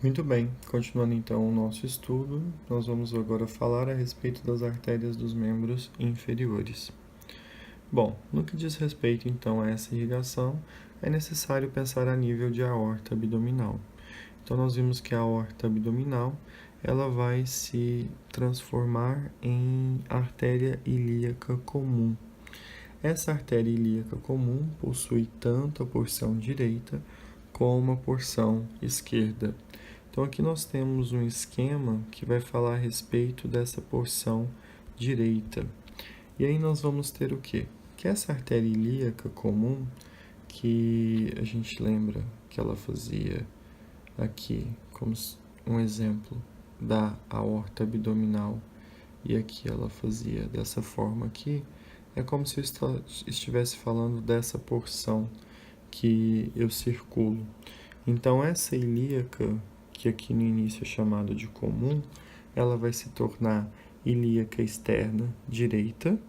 Muito bem, continuando então o nosso estudo, nós vamos agora falar a respeito das artérias dos membros inferiores. Bom, no que diz respeito então a essa irrigação, é necessário pensar a nível de aorta abdominal. Então nós vimos que a aorta abdominal, ela vai se transformar em artéria ilíaca comum. Essa artéria ilíaca comum possui tanto a porção direita como a porção esquerda. Então aqui nós temos um esquema que vai falar a respeito dessa porção direita. E aí nós vamos ter o quê? Que essa artéria ilíaca comum, que a gente lembra que ela fazia aqui como um exemplo da aorta abdominal, e aqui ela fazia dessa forma aqui, é como se eu estivesse falando dessa porção que eu circulo. Então essa ilíaca, que aqui no início é chamada de comum, ela vai se tornar ilíaca externa direita,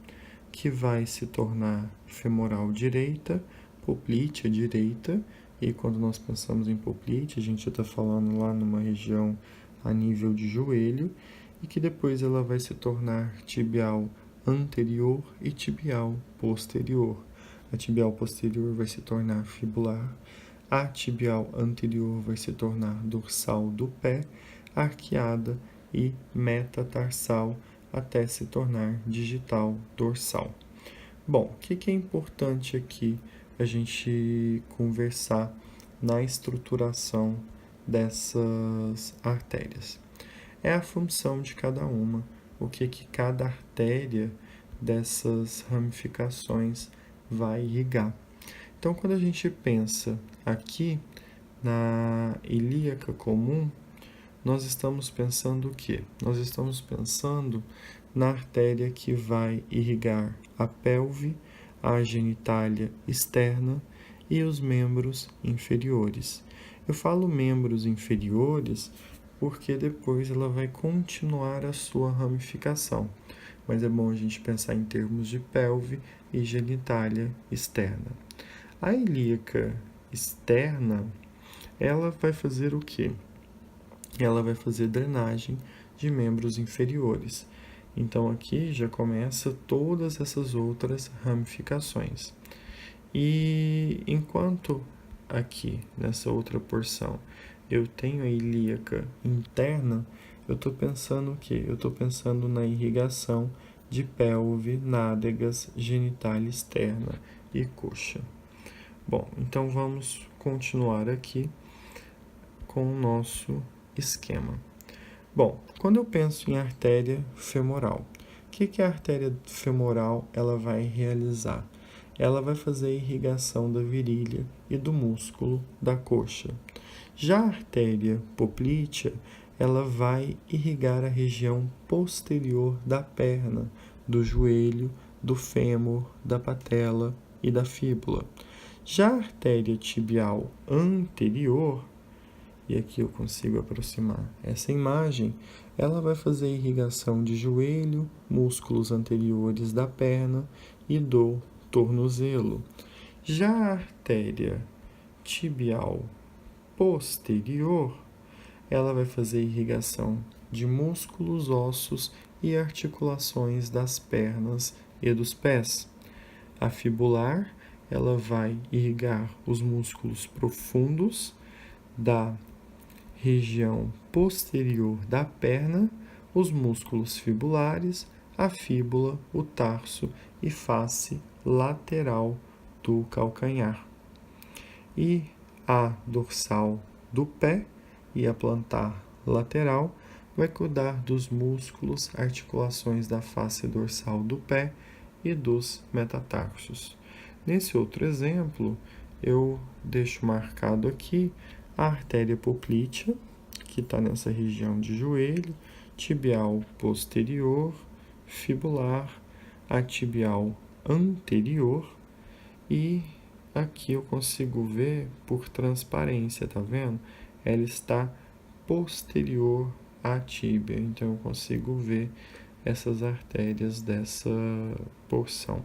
que vai se tornar femoral direita, poplítea direita, e quando nós pensamos em poplítea, a gente está falando lá numa região a nível de joelho, e que depois ela vai se tornar tibial anterior e tibial posterior. A tibial posterior vai se tornar fibular, a tibial anterior vai se tornar dorsal do pé, arqueada e metatarsal, até se tornar digital dorsal. Bom, o que é importante aqui a gente conversar na estruturação dessas artérias? É a função de cada uma, o que cada artéria dessas ramificações vai irrigar. Então, quando a gente pensa aqui na ilíaca comum, nós estamos pensando o quê? Nós estamos pensando na artéria que vai irrigar a pelve, a genitália externa e os membros inferiores. Eu falo membros inferiores porque depois ela vai continuar a sua ramificação, mas é bom a gente pensar em termos de pelve e genitália externa. A ilíaca externa, ela vai fazer o quê? Ela vai fazer drenagem de membros inferiores. Então aqui já começa todas essas outras ramificações. E enquanto aqui nessa outra porção eu tenho a ilíaca interna, eu estou pensando o quê? Eu estou pensando na irrigação de pelve, nádegas, genitália externa e coxa. Bom, então vamos continuar aqui com o nosso esquema. Bom, quando eu penso em artéria femoral, o que a artéria femoral ela vai realizar? Ela vai fazer a irrigação da virilha e do músculo da coxa. Já a artéria poplítea, ela vai irrigar a região posterior da perna, do joelho, do fêmur, da patela e da fíbula. Já a artéria tibial anterior, e aqui eu consigo aproximar essa imagem, ela vai fazer irrigação de joelho, músculos anteriores da perna e do tornozelo. Já a artéria tibial posterior, ela vai fazer irrigação de músculos, ossos e articulações das pernas e dos pés. A fibular, ela vai irrigar os músculos profundos da região posterior da perna, os músculos fibulares, a fíbula, o tarso e face lateral do calcanhar. E a dorsal do pé e a plantar lateral vai cuidar dos músculos, articulações da face dorsal do pé e dos metatarsos. Nesse outro exemplo, eu deixo marcado aqui a artéria poplítea, que está nessa região de joelho, tibial posterior, fibular, a tibial anterior, e aqui eu consigo ver por transparência, tá vendo? Ela está posterior à tíbia, então eu consigo ver essas artérias dessa porção.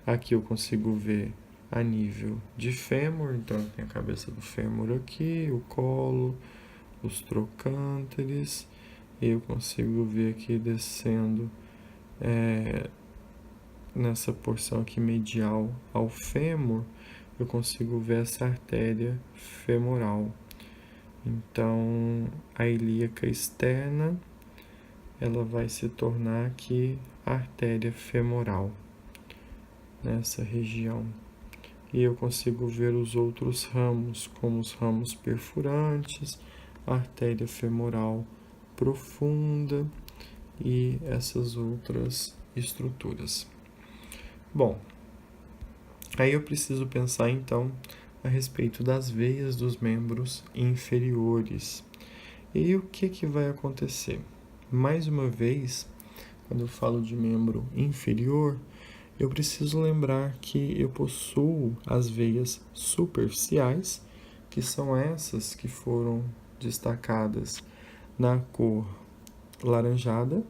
Aqui eu consigo ver a nível de fêmur, então tem a cabeça do fêmur aqui, o colo, os trocânteres, e eu consigo ver aqui descendo nessa porção aqui medial ao fêmur, eu consigo ver essa artéria femoral. Então, a ilíaca externa, ela vai se tornar aqui a artéria femoral, nessa região. E eu consigo ver os outros ramos, como os ramos perfurantes, a artéria femoral profunda e essas outras estruturas. Bom, aí eu preciso pensar então a respeito das veias dos membros inferiores. E o que vai acontecer? Mais uma vez, quando eu falo de membro inferior, eu preciso lembrar que eu possuo as veias superficiais, que são essas que foram destacadas na cor laranjada,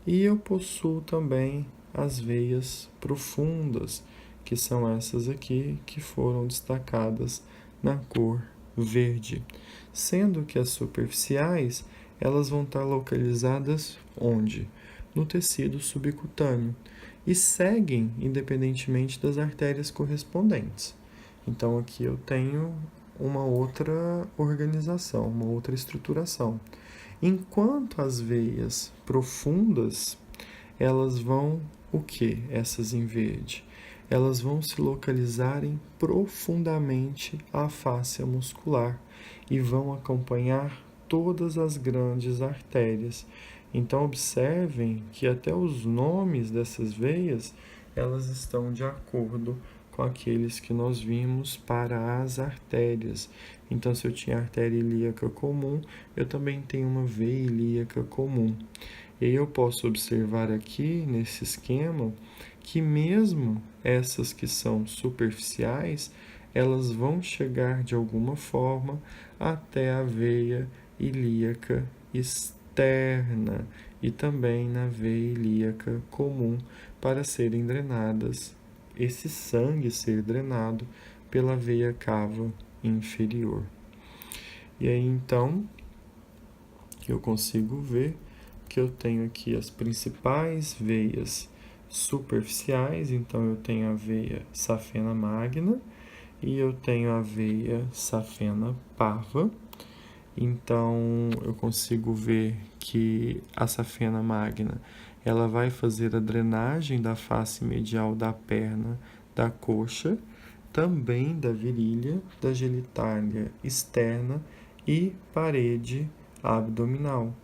e eu possuo também as veias profundas, que são essas aqui que foram destacadas na cor verde. Sendo que as superficiais, elas vão estar localizadas onde? No tecido subcutâneo e seguem independentemente das artérias correspondentes. Então aqui eu tenho uma outra organização, uma outra estruturação. Enquanto as veias profundas, elas vão o que? Essas em verde. Elas vão se localizarem profundamente à fáscia muscular e vão acompanhar todas as grandes artérias. Então observem que até os nomes dessas veias, elas estão de acordo com aqueles que nós vimos para as artérias. Então, se eu tinha artéria ilíaca comum, eu também tenho uma veia ilíaca comum. E aí eu posso observar aqui, nesse esquema, que mesmo essas que são superficiais, elas vão chegar de alguma forma até a veia ilíaca externa e também na veia ilíaca comum para serem drenadas, esse sangue ser drenado pela veia cava inferior. E aí então eu consigo ver que eu tenho aqui as principais veias superficiais, então eu tenho a veia safena magna e eu tenho a veia safena parva. Então eu consigo ver que a safena magna, ela vai fazer a drenagem da face medial da perna, da coxa, também da virilha, da genitália externa e parede abdominal.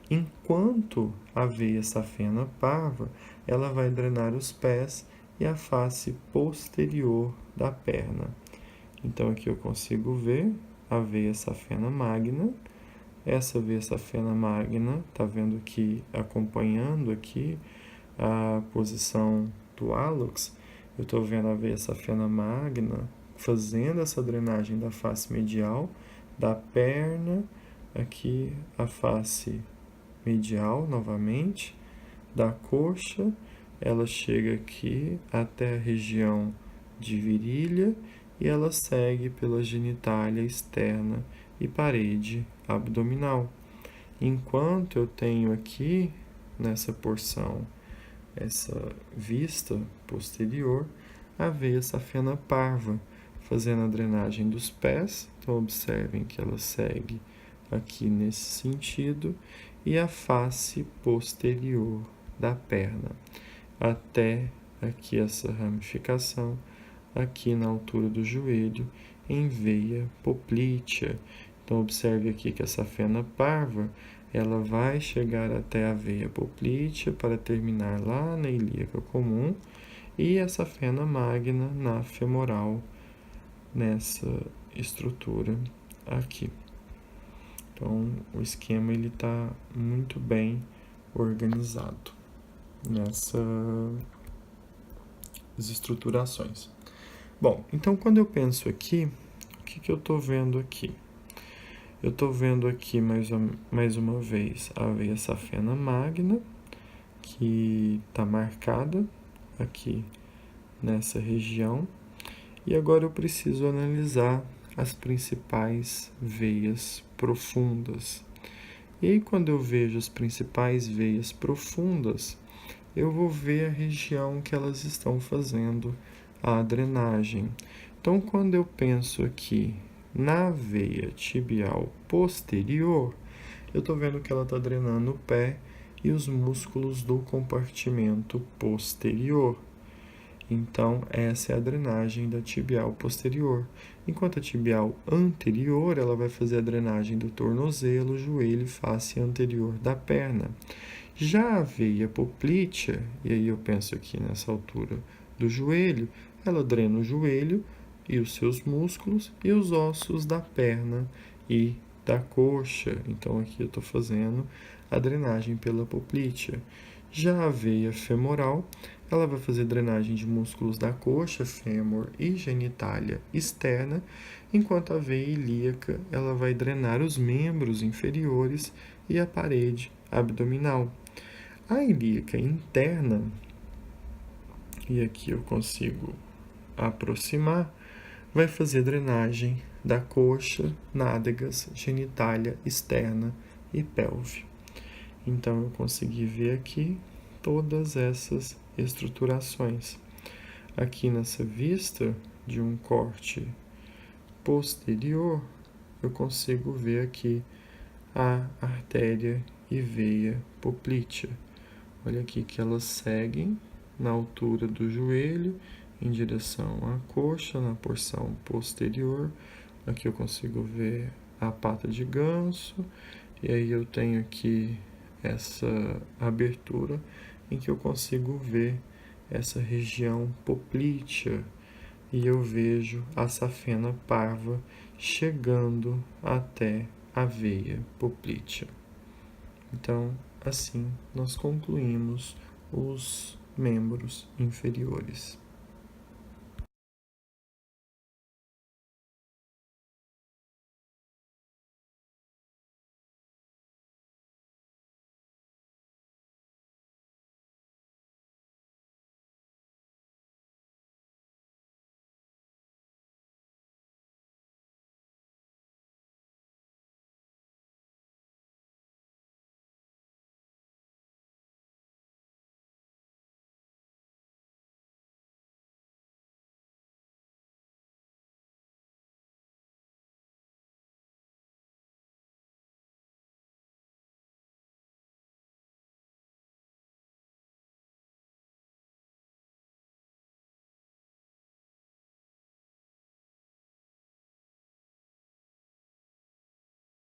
Enquanto a veia safena parva, ela vai drenar os pés e a face posterior da perna. Então aqui eu consigo ver a veia safena magna. Essa veia safena magna, tá vendo aqui, acompanhando aqui a posição do hálux, eu estou vendo a veia safena magna fazendo essa drenagem da face medial, da perna, aqui a face medial novamente, da coxa, ela chega aqui até a região de virilha e ela segue pela genitália externa e parede abdominal. Enquanto eu tenho aqui, nessa porção, essa vista posterior, a veia safena parva, fazendo a drenagem dos pés. Então, observem que ela segue aqui nesse sentido, e a face posterior da perna, até aqui essa ramificação, aqui na altura do joelho, em veia poplítea. Então, observe aqui que essa safena parva, ela vai chegar até a veia poplítea para terminar lá na ilíaca comum, e a safena magna na femoral, nessa estrutura aqui. Então, o esquema ele está muito bem organizado nessas estruturações. Bom, então quando eu penso aqui, o que eu estou vendo aqui? Eu estou vendo aqui mais uma vez a veia safena magna, que está marcada aqui nessa região. E agora eu preciso analisar as principais veias profundas. E aí, quando eu vejo as principais veias profundas, eu vou ver a região que elas estão fazendo a drenagem. Então, quando eu penso aqui na veia tibial posterior, eu estou vendo que ela está drenando o pé e os músculos do compartimento posterior. Então, essa é a drenagem da tibial posterior. Enquanto a tibial anterior, ela vai fazer a drenagem do tornozelo, joelho e face anterior da perna. Já a veia poplítea, e aí eu penso aqui nessa altura do joelho, ela drena o joelho e os seus músculos e os ossos da perna e da coxa. Então aqui eu estou fazendo a drenagem pela poplítea. Já a veia femoral, ela vai fazer drenagem de músculos da coxa, fêmur e genitália externa, enquanto a veia ilíaca, ela vai drenar os membros inferiores e a parede abdominal. A ilíaca interna, e aqui eu consigo aproximar, vai fazer drenagem da coxa, nádegas, genitália externa e pelve. Então, eu consegui ver aqui todas essas estruturações. Aqui nessa vista de um corte posterior, eu consigo ver aqui a artéria e veia poplítea. Olha aqui que elas seguem na altura do joelho, em direção à coxa, na porção posterior. Aqui eu consigo ver a pata de ganso, e aí eu tenho aqui essa abertura em que eu consigo ver essa região poplítea, e eu vejo a safena parva chegando até a veia poplítea. Então, assim, nós concluímos os membros inferiores.